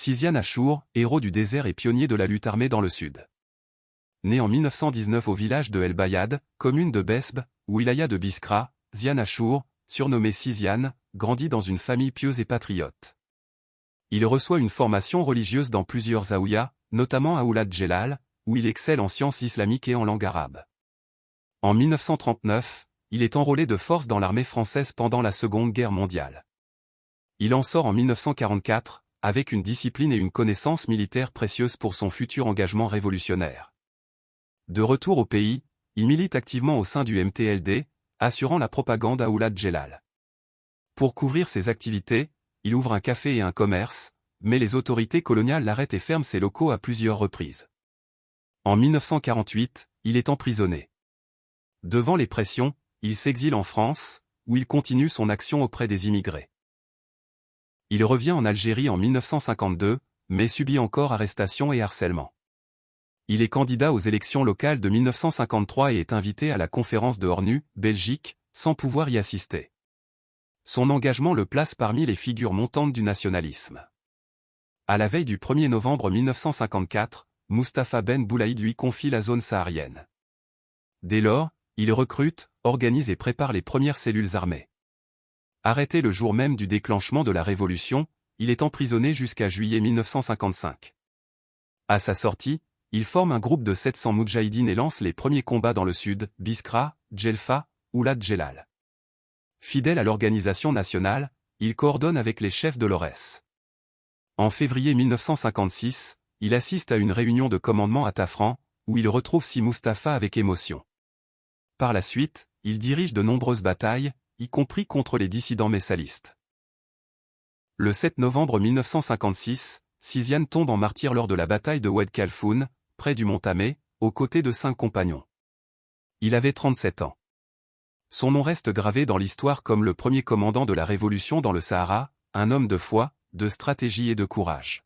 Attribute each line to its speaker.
Speaker 1: Siziane Achour, héros du désert et pionnier de la lutte armée dans le sud. Né en 1919 au village de El Bayad, commune de Besb, wilaya de Biskra, Ziane Achour, surnommé Siziane, grandit dans une famille pieuse et patriote. Il reçoit une formation religieuse dans plusieurs zaouïas, notamment à Oulad Djellal, où il excelle en sciences islamiques et en langue arabe. En 1939, il est enrôlé de force dans l'armée française pendant la Seconde Guerre mondiale. Il en sort en 1944, avec une discipline et une connaissance militaire précieuse pour son futur engagement révolutionnaire. De retour au pays, il milite activement au sein du MTLD, assurant la propagande à Oulad Djellal. Pour couvrir ses activités, il ouvre un café et un commerce, mais les autorités coloniales l'arrêtent et ferment ses locaux à plusieurs reprises. En 1948, il est emprisonné. Devant les pressions, il s'exile en France, où il continue son action auprès des immigrés. Il revient en Algérie en 1952, mais subit encore arrestation et harcèlement. Il est candidat aux élections locales de 1953 et est invité à la conférence de ONU, Belgique, sans pouvoir y assister. Son engagement le place parmi les figures montantes du nationalisme. À la veille du 1er novembre 1954, Mustapha Ben Boulaïd lui confie la zone saharienne. Dès lors, il recrute, organise et prépare les premières cellules armées. Arrêté le jour même du déclenchement de la Révolution, il est emprisonné jusqu'à juillet 1955. À sa sortie, il forme un groupe de 700 moudjahidines et lance les premiers combats dans le sud, Biskra, Djelfa, Oulad Djellal. Fidèle à l'organisation nationale, il coordonne avec les chefs de l'ORS. En février 1956, il assiste à une réunion de commandement à Tafran, où il retrouve Si Mustapha avec émotion. Par la suite, il dirige de nombreuses batailles, y compris contre les dissidents messalistes. Le 7 novembre 1956, Siziane tombe en martyr lors de la bataille de Oued Khalfoun, près du mont Tamé, aux côtés de 5 compagnons. Il avait 37 ans. Son nom reste gravé dans l'histoire comme le premier commandant de la Révolution dans le Sahara, un homme de foi, de stratégie et de courage.